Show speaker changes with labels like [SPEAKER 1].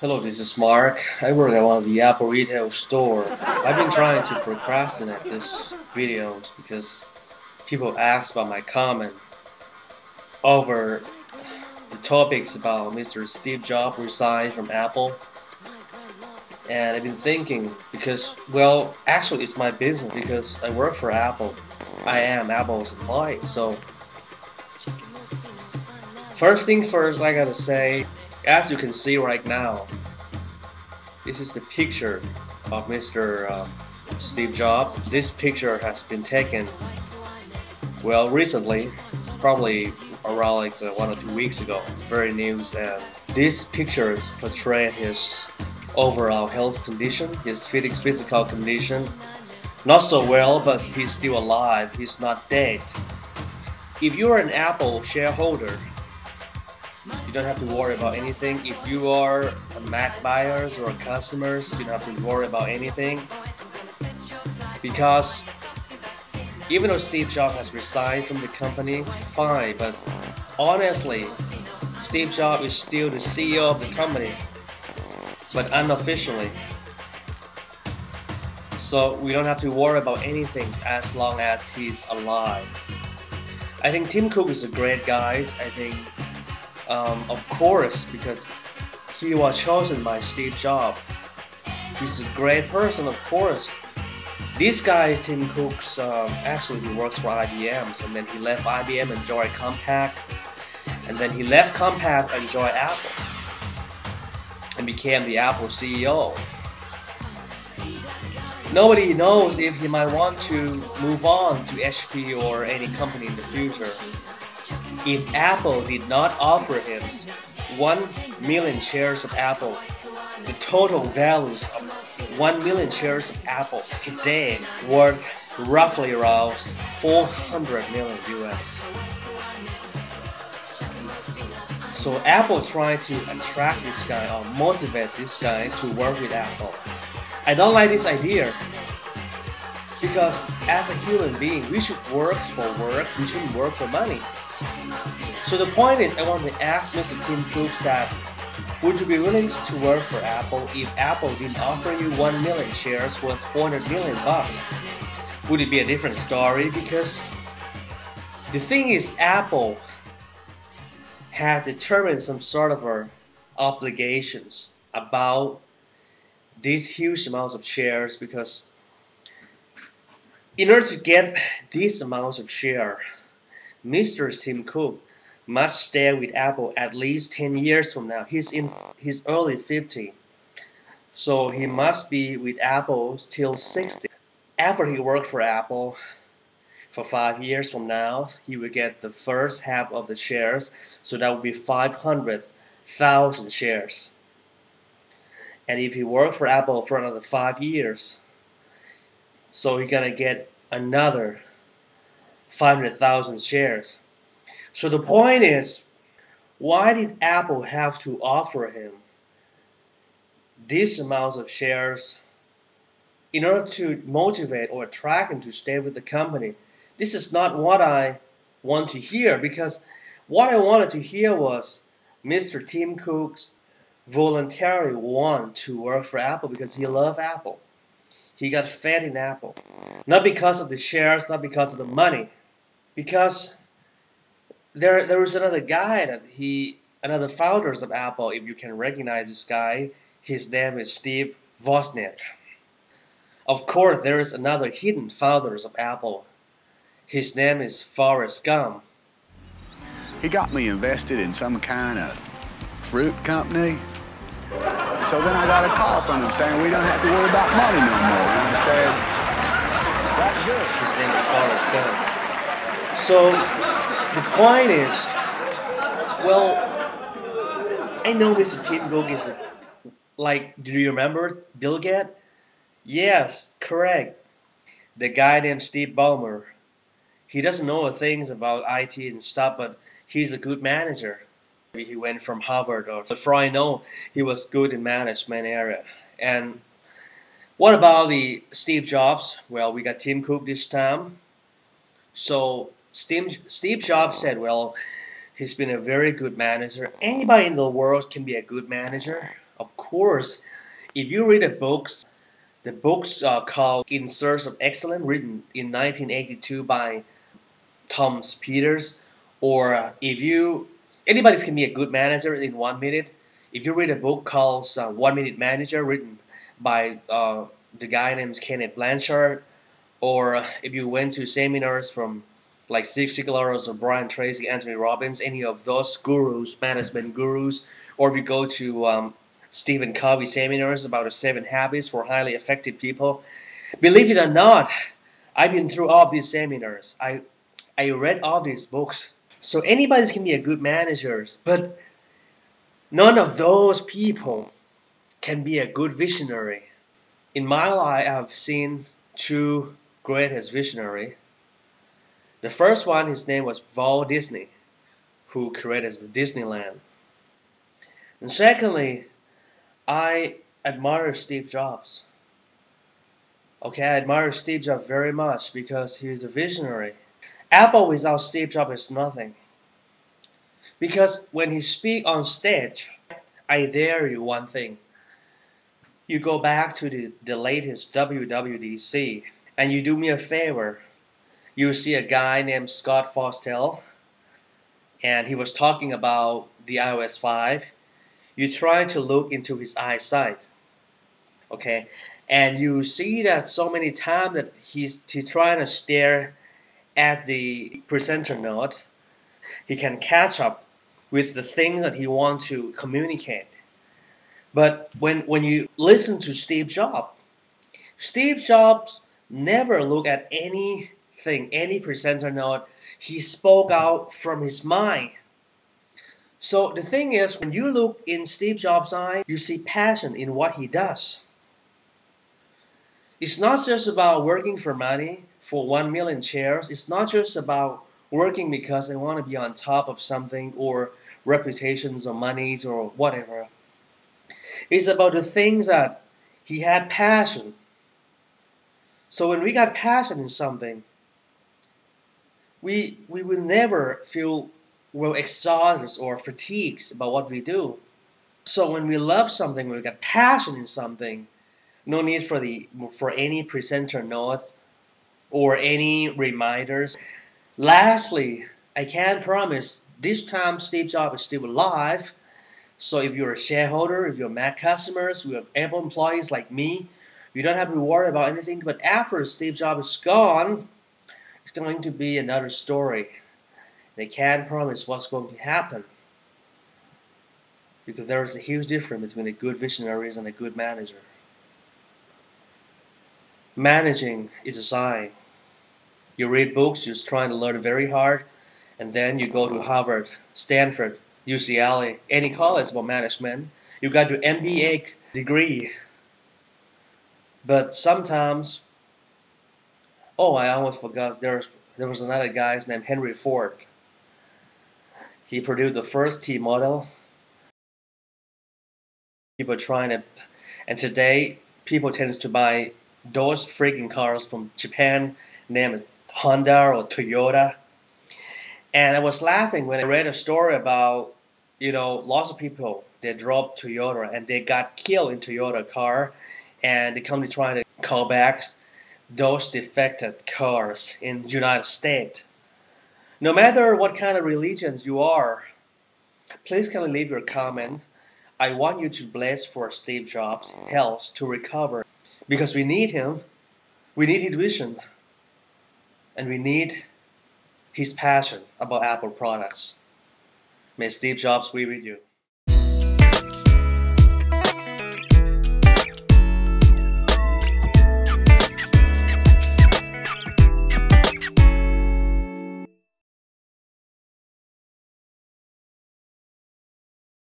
[SPEAKER 1] Hello, this is Mark. I work at one of the Apple retail store. I've been trying to procrastinate these videos because people ask about my comment over the topics about Mr. Steve Jobs resigned from Apple. And I've been thinking because, well, actually it's my business because I work for Apple. I am Apple's employee. So first thing first, I gotta say, as you can see right now, this is the picture of Mr. Steve Jobs. This picture has been taken, well, recently, probably around like 1 or 2 weeks ago, very news, and these pictures portray his overall health condition, his physical condition. Not so well, but he's still alive, he's not dead. If you're an Apple shareholder, you don't have to worry about anything. If you are a Mac buyers or customers, you don't have to worry about anything. Because even though Steve Jobs has resigned from the company, fine, but honestly, Steve Jobs is still the CEO of the company, but unofficially. So we don't have to worry about anything as long as he's alive. I think Tim Cook is a great guy. I think, of course, because he was chosen by Steve Jobs. He's a great person, of course. This guy is Tim Cook's, actually he works for IBM, and then he left IBM and joined Compaq, and then he left Compaq and joined Apple, and became the Apple CEO. Nobody knows if he might want to move on to HP or any company in the future. If Apple did not offer him 1 million shares of Apple, the total values of 1 million shares of Apple today worth roughly around 400 million US. So Apple tried to attract this guy or motivate this guy to work with Apple. I don't like this idea because as a human being, we should work for work, we shouldn't work for money. So the point is, I want to ask Mr. Tim Cook that would you be willing to work for Apple if Apple didn't offer you 1 million shares worth 400 million bucks? Would it be a different story? Because the thing is, Apple had determined some sort of obligations about these huge amounts of shares, because in order to get these amounts of share, Mr. Tim Cook must stay with Apple at least 10 years from now. He's in his early 50s. So he must be with Apple till 60. After he worked for Apple for 5 years from now, he will get the first half of the shares. So that would be 500,000 shares. And if he worked for Apple for another 5 years, so he's gonna get another 500,000 shares. So the point is, why did Apple have to offer him these amounts of shares in order to motivate or attract him to stay with the company? This is not what I want to hear, because what I wanted to hear was Mr. Tim Cook's voluntarily want to work for Apple because he loved Apple. He got fed in Apple. Not because of the shares, not because of the money. Because there was another guy another founders of Apple, if you can recognize this guy, his name is Steve Wozniak. Of course, there is another hidden founders of Apple. His name is Forrest Gump.
[SPEAKER 2] He got me invested in some kind of fruit company. So then I got a call from him saying we don't have to worry about money no more. And I said, that's good.
[SPEAKER 1] His name is Forrest Gump. So the point is, well, I know Mr. Tim Cook is like, do you remember Bill Gates? Yes, correct. The guy named Steve Ballmer. He doesn't know things about IT and stuff, but he's a good manager. He went from Harvard, or for all I know, he was good in management area. And what about the Steve Jobs? Well, we got Tim Cook this time. So Steve Jobs said, well, he's been a very good manager. Anybody in the world can be a good manager, of course, if you read the books are called In Search of Excellence, written in 1982 by Tom Peters, or if you anybody can be a good manager in 1 minute. If you read a book called 1 Minute Manager, written by the guy named Kenneth Blanchard, or if you went to seminars from like Zig Ziglar or Brian Tracy, Anthony Robbins, any of those gurus, management gurus, or if you go to Stephen Covey seminars about the 7 habits for highly effective people, believe it or not, I've been through all of these seminars. I read all these books. So anybody can be a good manager, but none of those people can be a good visionary. In my life, I've seen two greatest visionary. The first one, his name was Walt Disney, who created the Disneyland. And secondly, I admire Steve Jobs. Okay, I admire Steve Jobs very much because he is a visionary. Apple without Steve Jobs is nothing. Because when he speaks on stage, I dare you one thing. You go back to the latest WWDC and you do me a favor. You see a guy named Scott Forstall, and he was talking about the iOS 5. You try to look into his eyesight, okay, and you see that so many times that he's trying to stare at the presenter note. He can catch up with the things that he wants to communicate. But when you listen to Steve Jobs never looked at anything, any presenter note. He spoke out from his mind. So the thing is, when you look in Steve Jobs' eye, you see passion in what he does. It's not just about working for money, for 1 million shares. It's not just about working because they want to be on top of something or reputations or monies or whatever. It's about the things that he had passion. So when we got passion in something, we will never feel exhausted or fatigued about what we do. So when we love something, when we got passion in something, no need for any presenter note or any reminders. Lastly, I can promise this time Steve Jobs is still alive. So if you're a shareholder, if you're Mac customers, you have Apple employees like me, you don't have to worry about anything. But after Steve Jobs is gone, it's going to be another story. They can't promise what's going to happen, because there is a huge difference between a good visionary and a good manager. Managing is a sign. You read books, you're trying to learn very hard, and then you go to Harvard, Stanford, UCLA, any college about management. You got your MBA degree. But sometimes, oh, I almost forgot, there was another guy named Henry Ford. He produced the first T model. People trying to, and today people tend to buy those freaking cars from Japan, named Honda or Toyota. And I was laughing when I read a story about, lots of people, they drove Toyota and they got killed in Toyota car, and the company trying to call back those defected cars in the United States. No matter what kind of religions you are, please kindly leave your comment. I want you to bless for Steve Jobs' health to recover, because we need him, we need his vision, and we need his passion about Apple products. May Steve Jobs be with you.